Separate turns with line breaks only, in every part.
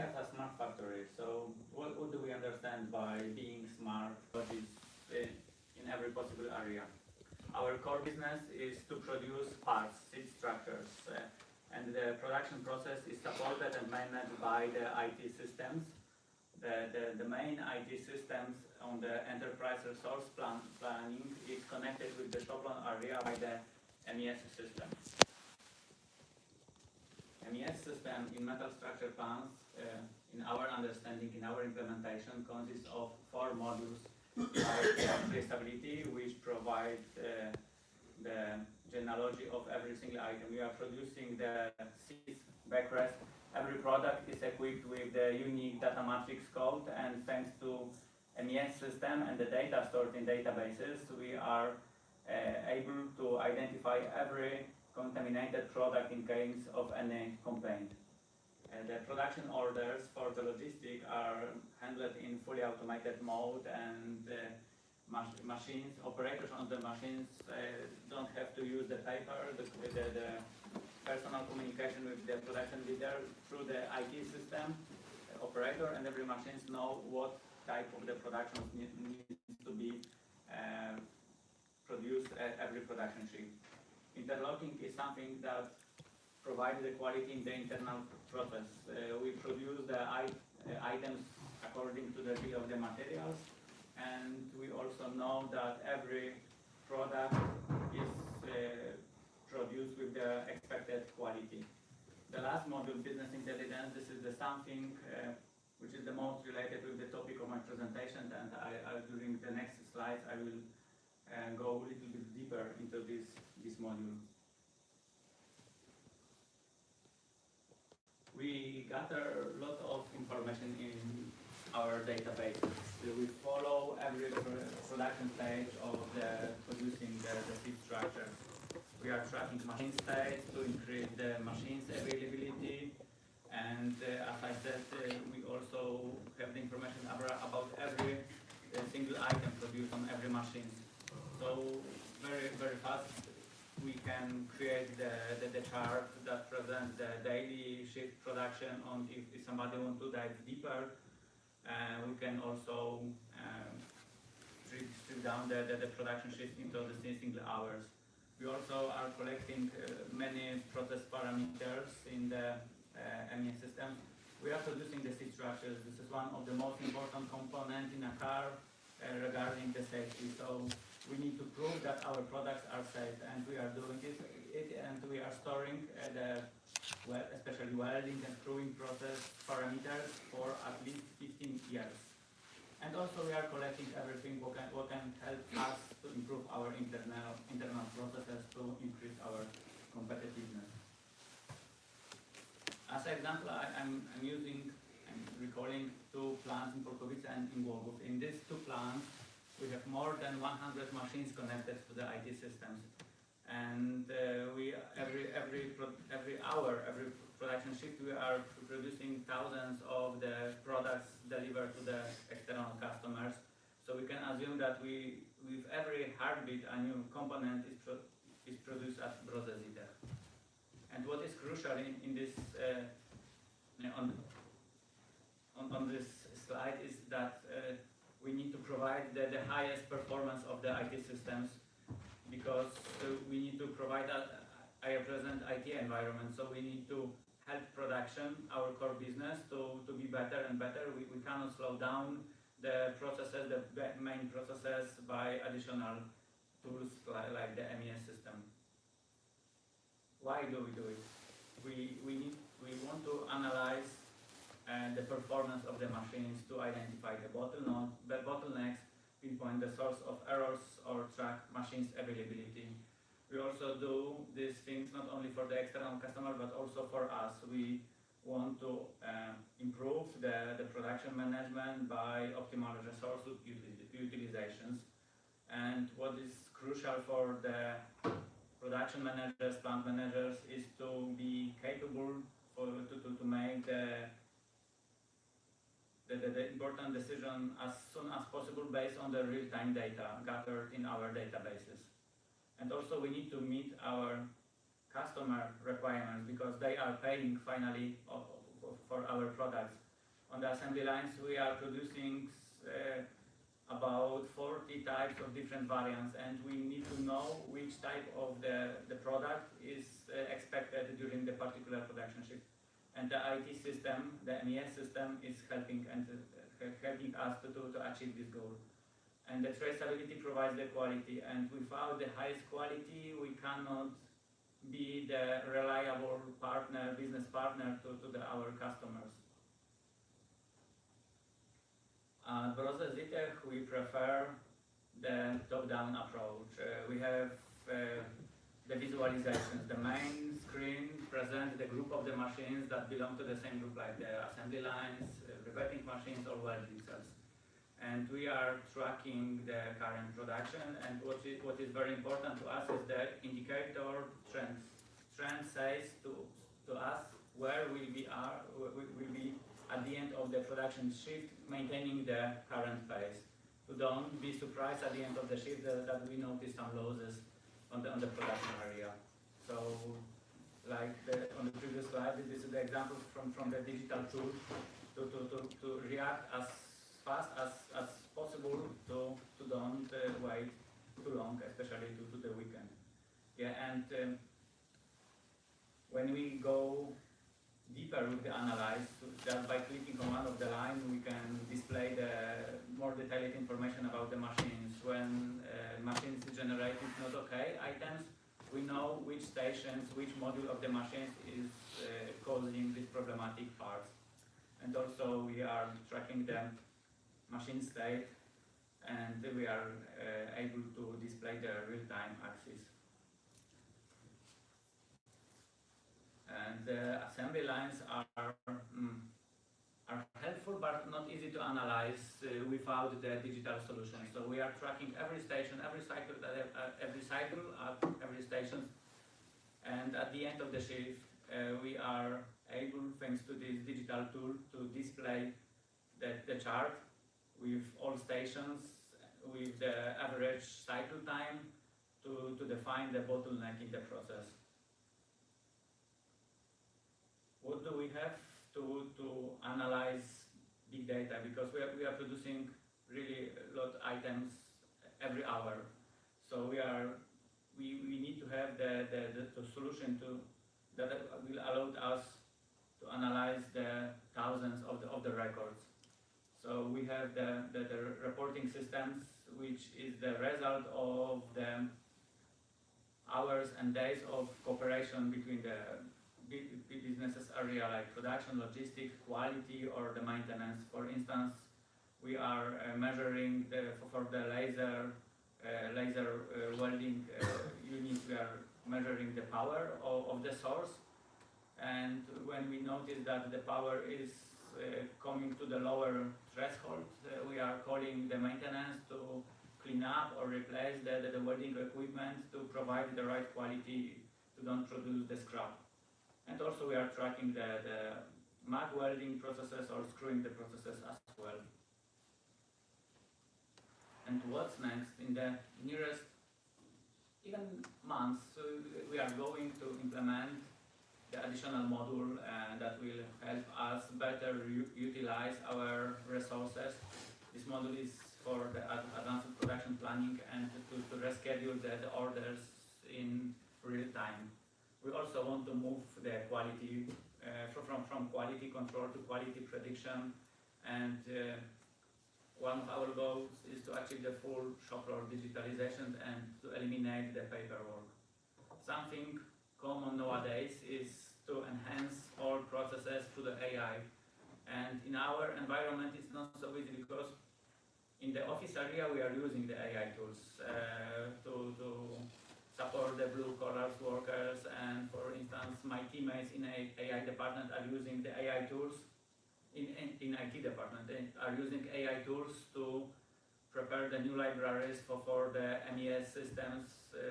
as a smart factory. So what do we understand by being smart? What is in every possible area? Our core business is to produce parts, seed structures, and the production process is supported and managed by the IT systems. The main IT systems on the enterprise resource planning is connected with the shop floor area by the MES system. MES system in metal structure plants, in our understanding, in our implementation, consists of 4 modules like traceability, which provide the genealogy of every single item. We are producing the seeds backrest. Every product is equipped with the unique data matrix code, and thanks to MES system and the data stored in databases, we are able to identify every contaminated product in case of any complaint. The production orders for the logistic are handled in fully automated mode, and machines, operators on the machines don't have to use the paper. The personal communication with the production leader through the IT system, the operator and every machines know what type of the production needs to be produced at every production shift. Interlocking is something that provides the quality in the internal process. We produce the items according to the bill of the materials, and we also know that every product is produced with the expected quality. The last module, business intelligence, this is the something which is the most related with the topic of my presentation, and during the next slides I will go a little bit deeper into this module. We gather a lot of information in our databases. We follow every production stage of the producing the seed structure. We are tracking machine states to increase the machine's availability, and as I said, we also have the information about every single item produced on every machine. So very fast we can create the chart that presents the daily shift production. On if somebody wants to dive deeper, we can also strip down the production shift into the single hours. We also are collecting many process parameters in the MES system. We are producing the seed structures. This is one of the most important components in a car regarding the safety. So we need to prove that our products are safe, and we are doing it, and we are storing especially welding and screwing process parameters for at least 15 years. And also we are collecting everything what can help us to improve our internal processes to increase our competitiveness. As an example, I'm recalling 2 plants in Polkowice and in Głogów. In these 2 plants, we have more than 100 machines connected to the IT systems, and every hour, every production shift, we are producing thousands of the products delivered to the external customers. So we can assume that with every heartbeat, a new component is produced at Brose Ziter. And what is crucial in this on this slide is that we need to provide the highest performance of the IT systems, because we need to provide I represent IT environment, so we need to help production, our core business, to be better and better. We cannot slow down the processes, the main processes, by additional tools like the MES system. Why do we do it? We want to analyze the performance of the machines to identify the bottlenecks, pinpoint the source of errors, or track machines' availability. We also do these things not only for the external customer but also for us. We want to improve the production management by optimal resource utilizations. And what is crucial for the production managers, plant managers, is to be capable to make the important decision as soon as possible based on the real-time data gathered in our databases. And also we need to meet our customer requirements, because they are paying finally for our products. on the assembly lines, we are producing about 40 types of different variants, and we need to know which type of the product is expected during the particular production shift. And the IT system, the MES system, is helping helping us to achieve this goal. And the traceability provides the quality, and without the highest quality, we cannot be the reliable partner, business partner to our customers. At Brose Zitech, we prefer the top-down approach. We have the visualizations. The main screen presents the group of the machines that belong to the same group, like the assembly lines, riveting machines, or welding cells. And we are tracking the current production, and what is very important to us is the indicator trend. Trend says to us where we will be at the end of the production shift, maintaining the current pace. To don't be surprised at the end of the shift that we notice some losses on the production area. So, like on the previous slide, this is the example from the digital tool to react as fast as possible to don't wait too long, especially to the weekend. Yeah, and when we go deeper with the analyze, just by clicking on one of the lines, we can display the more detailed information about the machines. When machines generate not okay items, we know which stations, which module of the machines is causing these problematic parts. And also we are tracking the machine state, and we are able to display the real-time axis. And the assembly lines are helpful, but not easy to analyze without the digital solution. So we are tracking every station, every cycle at every station, and at the end of the shift, we are able, thanks to this digital tool, to display the chart with all stations, with the average cycle time, to define the bottleneck in the process. What do we have to analyze big data? Because we are producing really a lot of items every hour. So we need to have the solution that will allow us to analyze the thousands of the records. So we have the reporting systems, which is the result of the hours and days of cooperation between the businesses area, like production, logistics, quality, or the maintenance. For instance, we are measuring for the laser welding unit, we are measuring the power of the source, and when we notice that the power is coming to the lower threshold, we are calling the maintenance to clean up or replace the welding equipment to provide the right quality to don't produce the scrap. And also we are tracking the mag welding processes or screwing the processes as well. And what's next? In the nearest even months, we are going to implement the additional module that will help us better utilize our resources. This module is for the advanced production planning and to reschedule the orders in real time. We also want to move the quality from quality control to quality prediction, and one of our goals is to achieve the full shop floor digitalization and to eliminate the paperwork. Something common nowadays is to enhance all processes through the AI, and in our environment it's not so easy because in the office area we are using the AI tools to support the blue collar workers, and for instance my teammates in AI department are using the AI tools in IT department. They are using AI tools to prepare the new libraries for the MES systems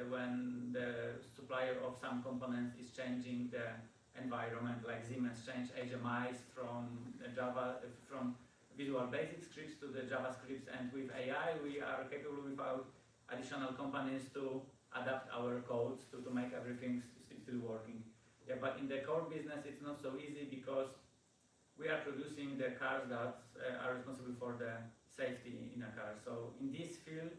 when the supplier of some components is changing the environment, like Siemens change HMIs from Java, from Visual Basic scripts to the JavaScripts, and with AI we are capable without additional companies to adapt our codes to make everything still working. Yeah, but in the core business it's not so easy because we are producing the cars that are responsible for the safety in a car. So in this field,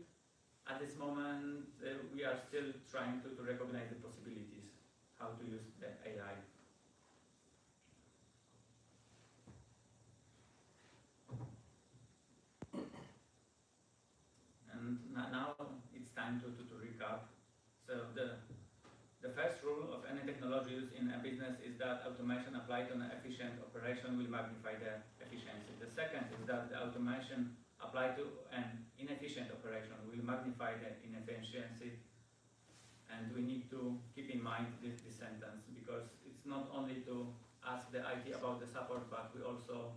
at this moment, we are still trying to recognize the possibilities, how to use the AI. And now it's time to recap. So the first rule of any technology used in a business is that automation applied on an efficient operation will magnify the efficiency. The second is that the automation applied to an inefficient operation will magnify the inefficiency. And we need to keep in mind this sentence, because it's not only to ask the IT about the support, but we also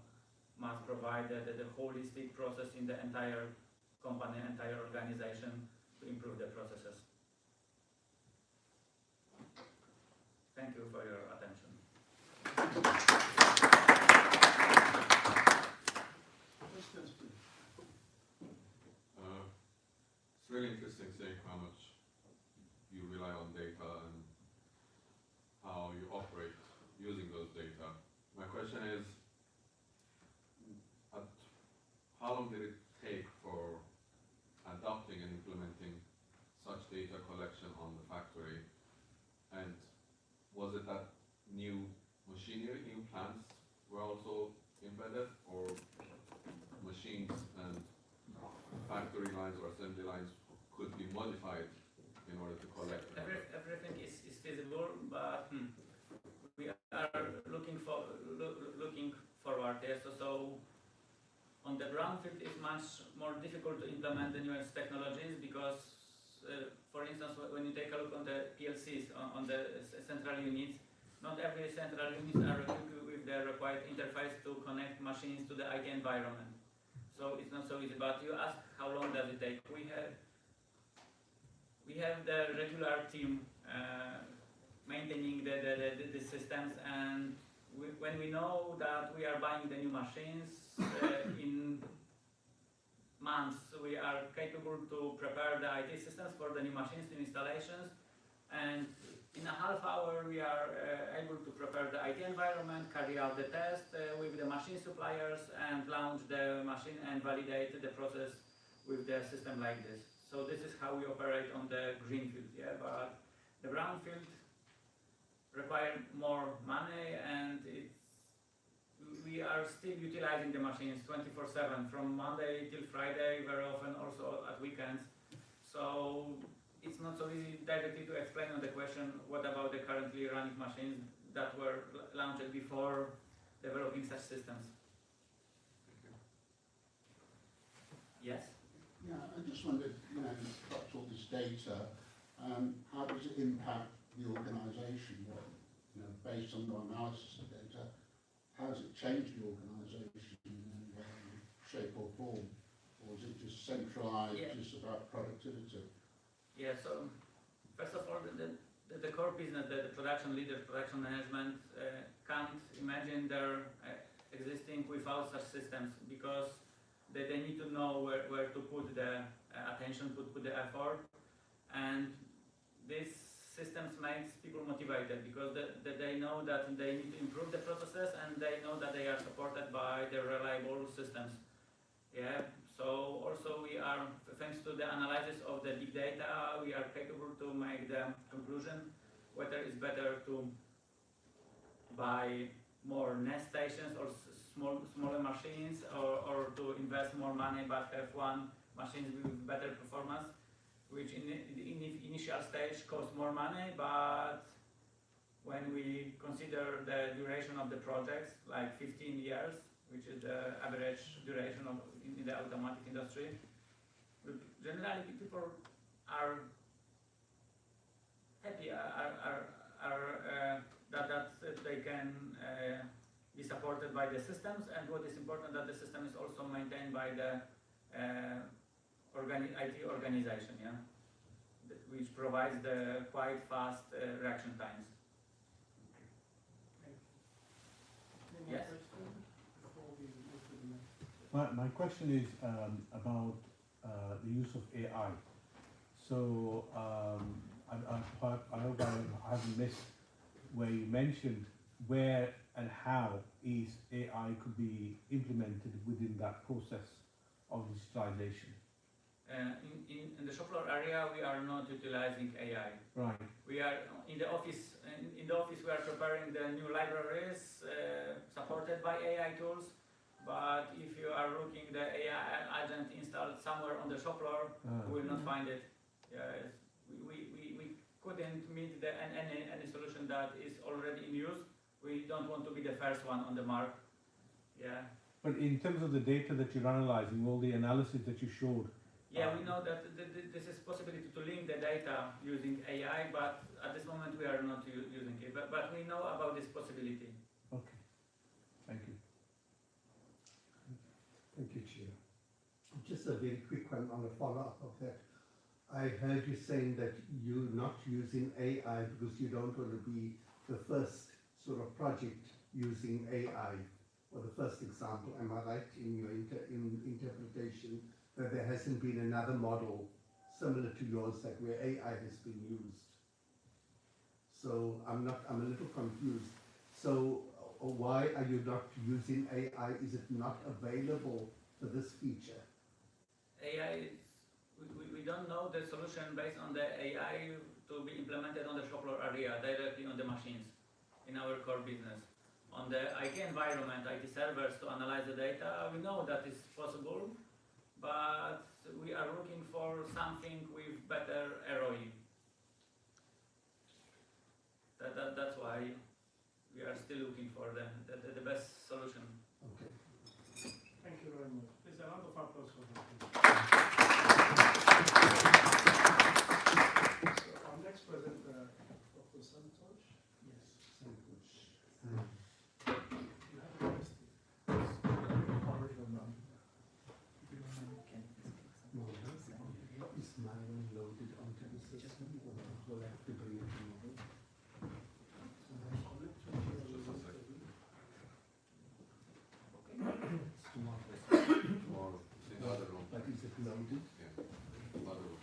must provide the holistic process in the entire company, entire organization to improve the processes. Thank you for your attention.
Questions, please.
It's really interesting seeing how much you rely on data and how you operate using those data. My question is, how long did it take for adopting and implementing such data collection on the factory? And was it that new machinery, new plants were also embedded, or machines and factory lines or assembly lines could be modified in order to collect?
Everything is feasible, but we are looking forward there. So on the brownfield, it's much more difficult to implement the newest technologies, because for instance, when you take a look on the PLCs, on the central units, not every central units are equipped with the required interface to connect machines to the IT environment. So it's not so easy. But you ask how long does it take? We have the regular team maintaining the systems, and when we know that we are buying the new machines in months, we are capable to prepare the IT systems for the new machines, new installations, and in a half hour we are able to prepare the IT environment, carry out the test with the machine suppliers, and launch the machine and validate the process with the system like this. So this is how we operate on the greenfield, yeah. But the brownfield require more money, and we are still utilizing the machines 24/7 from Monday till Friday, very often also at weekends. So it's not so easy directly to explain on the question, what about the currently running machines that were launched before developing such systems? Yes?
Yeah, I just wondered, you know, you've got all this data, how does it impact the organisation? Based on your analysis of data, how does it change the organisation in any way, shape or form? Or is it just centralised, just about productivity?
Yeah, so first of all, the core business, the production leaders, production management can't imagine their existing without such systems, because they need to know where to put the attention, put the effort, and these systems makes people motivated, because they know that they need to improve the processes, and they know that they are supported by the reliable systems. Yeah. So also we are, thanks to the analysis of the big data, we are capable to make the conclusion whether it's better to buy more nest stations or smaller machines, or to invest more money but have one machine with better performance, which in initial stage costs more money, but when we consider the duration of the projects, like 15 years, which is the average duration in the automotive industry, generally people are happy, that they can be supported by the systems, and what is important, that the system is also maintained by the IT organization, yeah, which provides the quite fast reaction times. Yes.
My question is about the use of AI. So I hope I haven't missed where you mentioned where and how is AI could be implemented within that process of digitalization?
In the shop floor area, we are not utilizing AI.
Right.
We are in the office. In the office, we are preparing the new libraries supported by AI tools. But if you are looking the AI agent installed somewhere on the shop floor, you will not find it. Yes, we couldn't meet any solution that is already in use. We don't want to be the first one on the mark. Yeah.
But in terms of the data that you're analyzing, all the analysis that you showed.
Yeah, we know that this is possibility to link the data using AI, but at this moment we are not using it. But we know about this possibility.
Okay. Thank you.
Thank you, Chair. Just a very quick one on a follow-up of that. I heard you saying that you're not using AI because you don't want to be the first sort of project using AI, or the first example. Am I right in your interpretation that there hasn't been another model similar to yours that where AI has been used? So I'm a little confused. So why are you not using AI? Is it not available for this feature?
AI, we don't know the solution based on the AI to be implemented on the shop floor area, directly on the machines in our core business. On the IT environment, IT servers to analyze the data, we know that is possible, but we are looking for something with better ROI. That's why we are still looking for the best solution.
Okay.
Thank you very much. Please, a round of applause for that. So our next presenter, Dr. Santosh. Yes.
Santosh.
You have a question. Already done.
No, is mine loaded onto the system, or will I have to bring it tomorrow? It's tomorrow.
Tomorrow, it's in the other room.
But is it loaded?
Yeah, other room.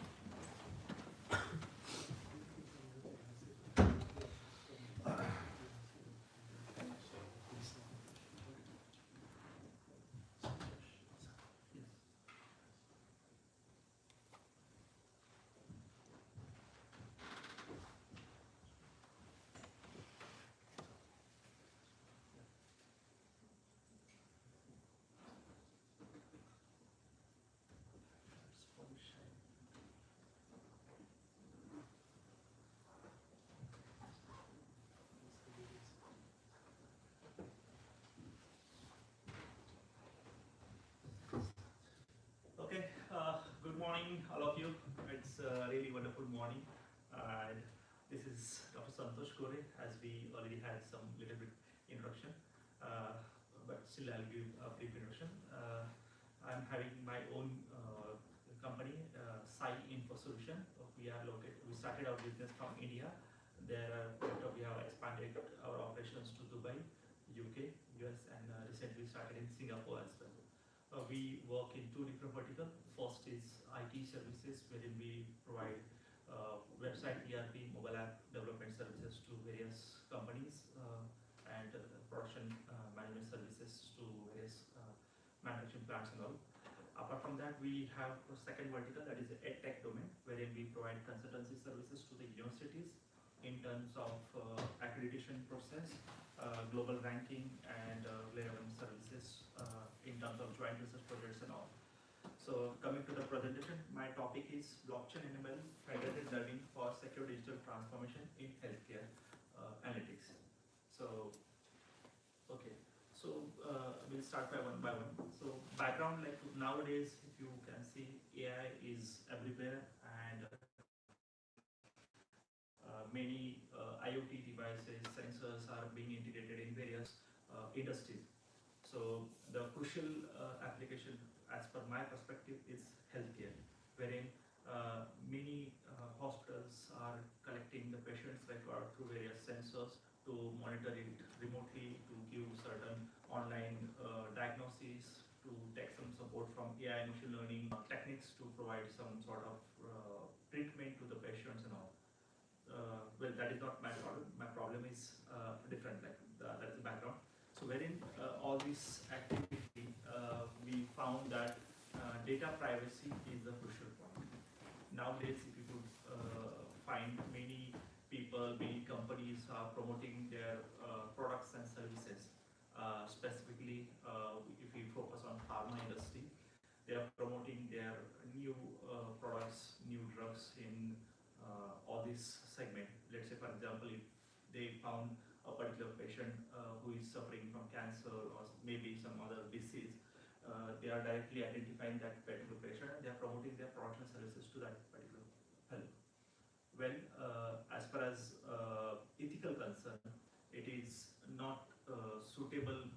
Okay, good morning, all of you. It's a really wonderful morning. And this is Dr. Santosh Kore, as we already had some little bit introduction, but still I'll give a brief introduction. I'm having my own company, Sai Info Solution. We started our business from India. We have expanded our operations to Dubai, UK, US, and recently started in Singapore as well. We work in two different verticals. First is IT services, wherein we provide website, ERP, mobile app development services to various companies, and production management services to various manufacturing plants and all. Apart from that, we have a second vertical, that is the EdTech domain, wherein we provide consultancy services to the universities in terms of accreditation process, global ranking, and relevant services in terms of joint research projects and all. So coming to the presentation, my topic is blockchain enabled federated learning for secure digital transformation in healthcare analytics. So, okay, so we'll start by one. So background, like nowadays, if you can see, AI is everywhere, and many IoT devices, sensors are being integrated in various industries. So the crucial application, as per my perspective, is healthcare, wherein many hospitals are collecting the patient's record through various sensors to monitor it remotely, to give certain online diagnoses, to take some support from AI machine learning techniques to provide some sort of treatment to the patients and all. Well, that is not my problem. My problem is different, like that is the background. So wherein all this activity, we found that data privacy is the crucial point. Nowadays, if you could find many people, many companies are promoting their products and services. Specifically, if we focus on pharma industry, they are promoting their new products, new drugs in all this segment. Let's say, for example, if they found a particular patient who is suffering from cancer or maybe some other disease, they are directly identifying that particular patient and they are promoting their products and services to that particular fellow. Well, as far as ethical concern, it is not a suitable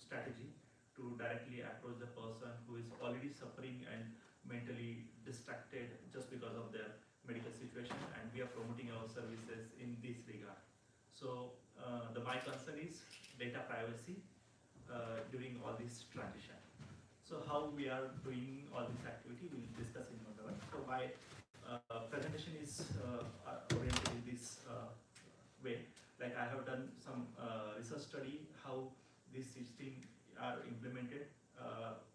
strategy to directly approach the person who is already suffering and mentally distracted just because of their medical situation, and we are promoting our services in this regard. So my concern is data privacy during all this transition. So how we are doing all this activity, we'll discuss in one. So my presentation is oriented in this way. Like I have done some research study how these systems are implemented.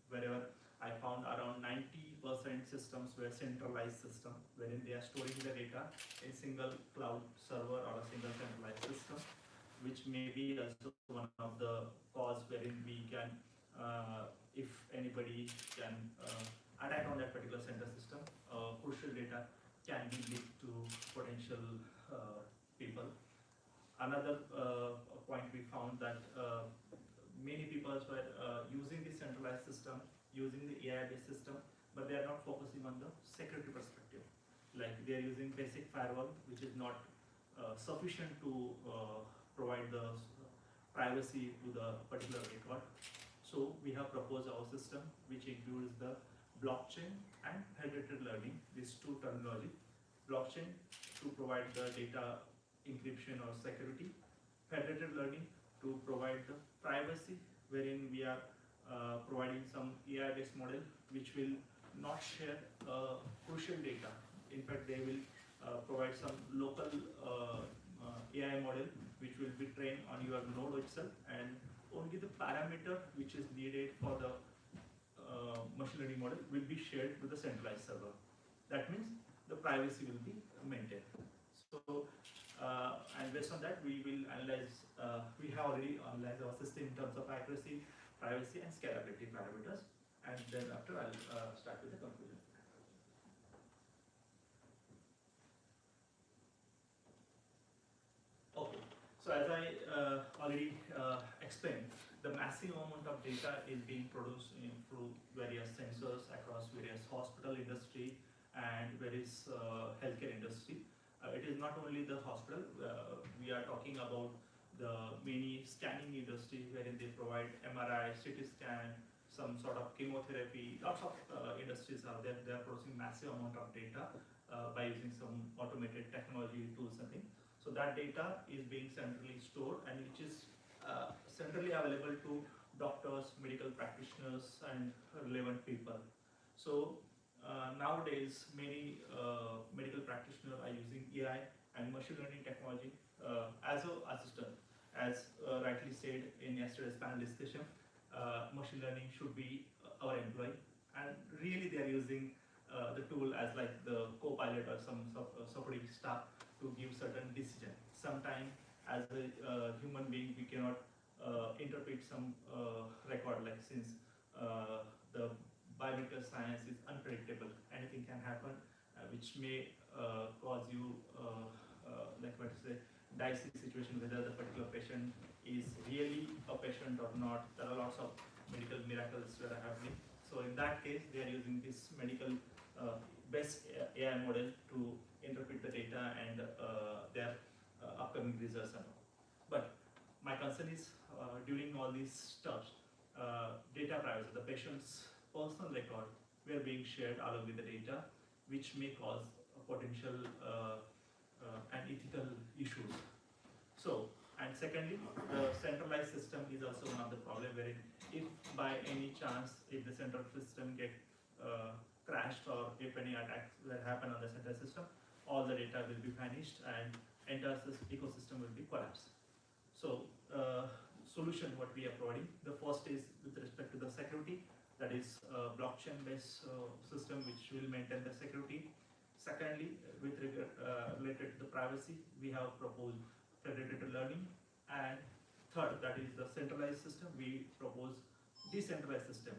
Wherever I found around 90% systems were centralized system, wherein they are storing the data in single cloud server or a single centralized system, which may be also one of the cause wherein we can, if anybody can attack on that particular center system, crucial data can be leaked to potential people. Another point we found that many people were using the centralized system, using the AI-based system, but they are not focusing on the security perspective. Like they are using basic firewall, which is not sufficient to provide the privacy to the particular record. So we have proposed our system, which includes the blockchain and federated learning, these two terminology. Blockchain to provide the data encryption or security, federated learning to provide the privacy, wherein we are providing some AI-based model which will not share crucial data. In fact, they will provide some local AI model which will be trained on your node itself, and only the parameter which is needed for the machine learning model will be shared with the centralized server. That means the privacy will be maintained. So, and based on that, we will analyze, we have already analyzed our system in terms of accuracy, privacy, and scalability parameters. And then after, I'll start with the conclusion. Okay, so as I already explained, the massive amount of data is being produced through various sensors across various hospital industry and various healthcare industry. It is not only the hospital, we are talking about the many scanning industry wherein they provide MRI, CT scan, some sort of chemotherapy. Lots of industries are there. They are producing massive amount of data by using some automated technology tools and things. So that data is being centrally stored and which is centrally available to doctors, medical practitioners, and relevant people. So nowadays, many medical practitioners are using AI and machine learning technology as an assistant. As rightly said in yesterday's panel discussion, machine learning should be our employee, and really they are using the tool as like the co-pilot or some supporting staff to give certain decision. Sometimes as a human being we cannot interpret some record, like since the biomedical science is unpredictable, anything can happen which may cause you like what to say, dicey situation whether the particular patient is really a patient or not. There are lots of medical miracles that are happening. So in that case, they are using this medical best AI model to interpret the data and their upcoming results and all. But my concern is during all these steps, data privacy, the patient's personal record were being shared along with the data, which may cause potential and ethical issues. So, and secondly, the centralized system is also one of the problems wherein if by any chance, if the central system get crashed or if any attacks that happen on the central system, all the data will be vanished and entire ecosystem will be collapsed. So, solution what we are providing. The first is with respect to the security, that is blockchain-based system which will maintain the security. Secondly, with regard related to the privacy, we have proposed federated learning, and third, that is the centralized system. We propose decentralized system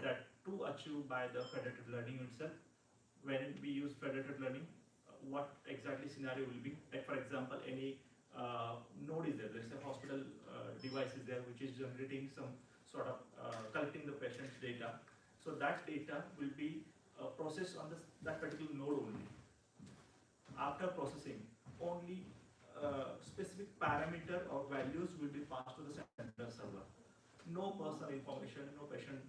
that to achieve by the federated learning itself. When we use federated learning, what exactly scenario will be? Like for example, any node is there. There's a hospital device is there which is generating some sort of collecting the patient's data. So that data will be processed on that particular node only. After processing, only specific parameter or values will be passed to the central server. No personal information, no patient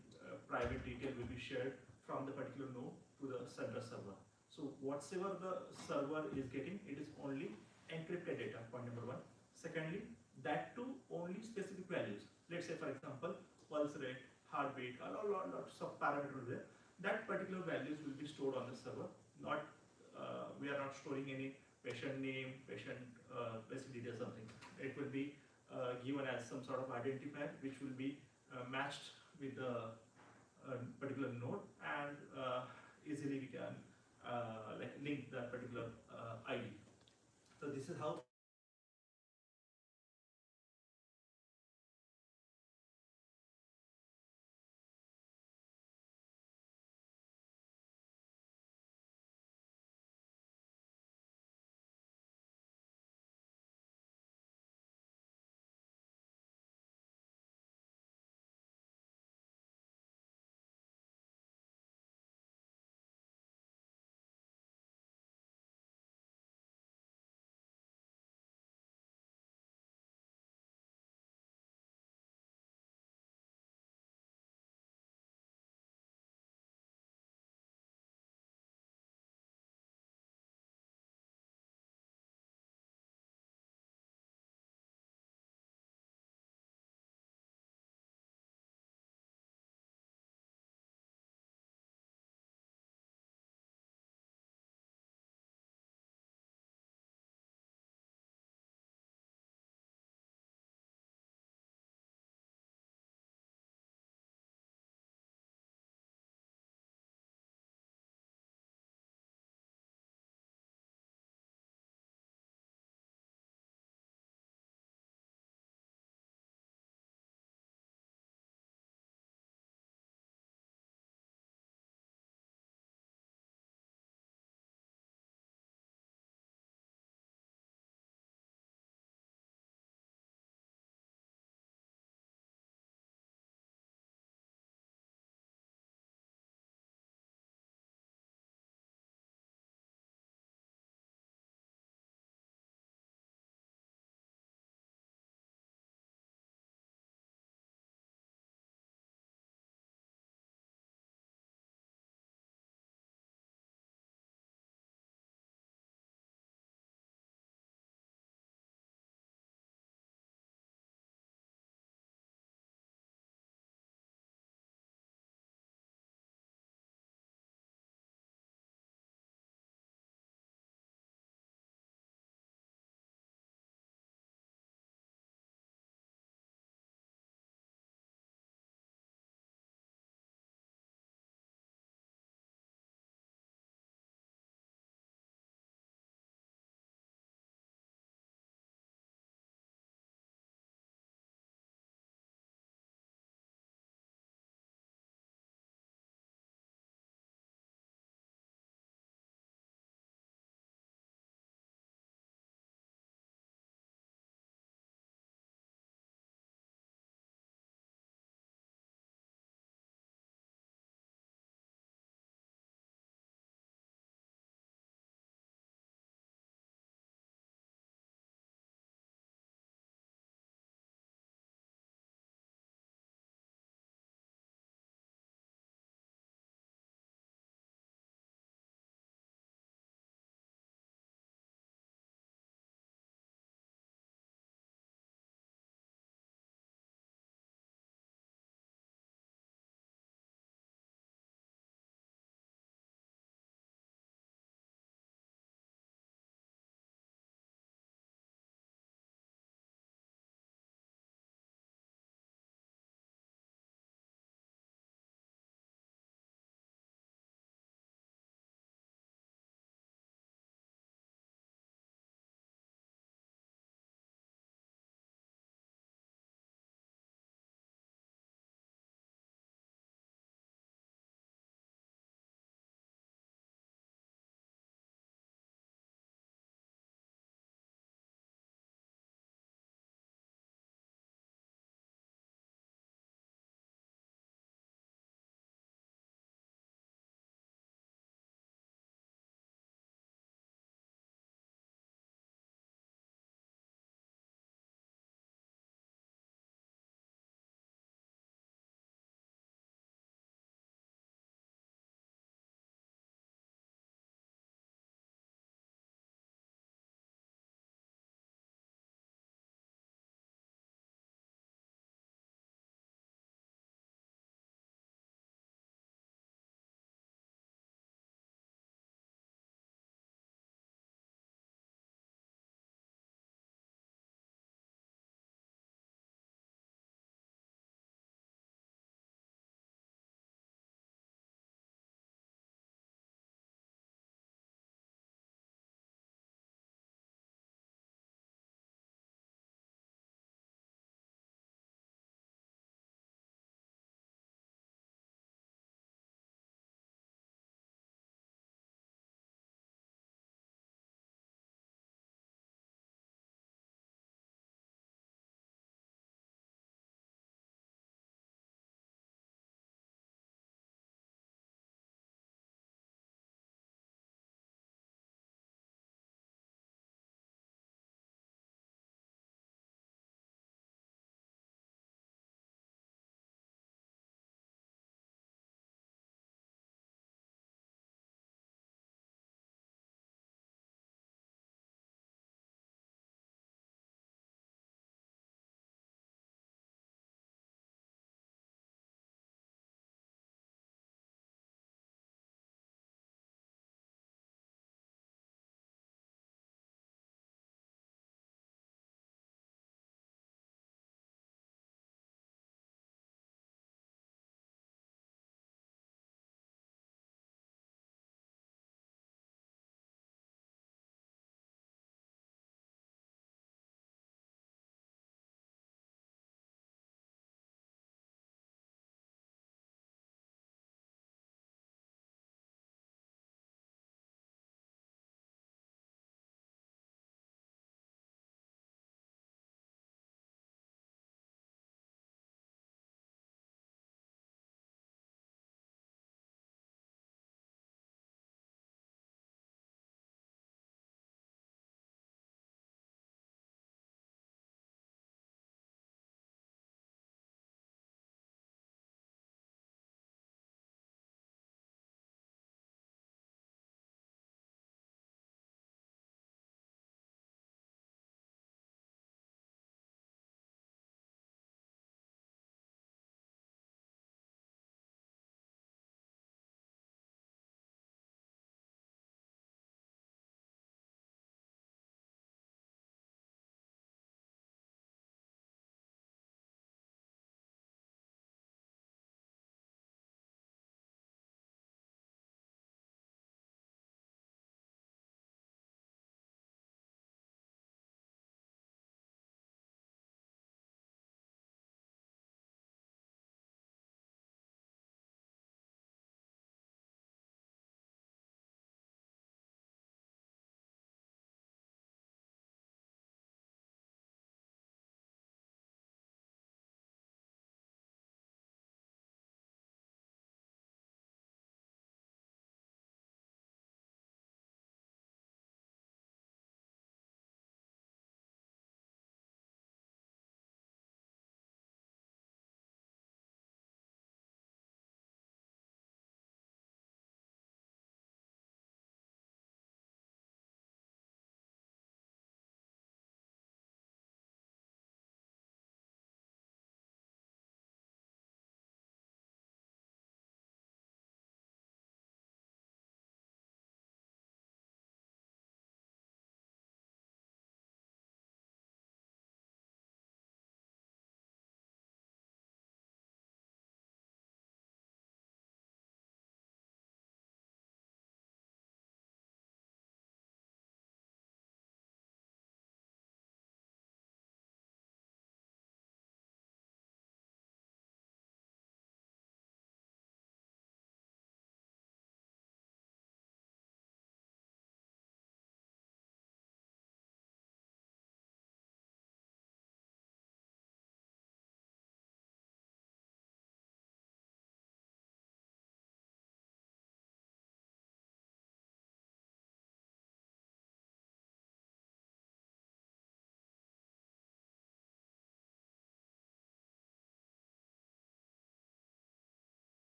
private detail will be shared from the particular node to the central server. So whatsoever the server is getting, it is only encrypted data, point number one. Secondly, that too only specific values. Let's say for example, pulse rate, heartbeat, lots of parameters there. That particular values will be stored on the server. Not we are not storing any patient name, patient basic details, something. It will be given as some sort of identifier which will be matched with the particular node, and easily we can like link that particular ID. So this is how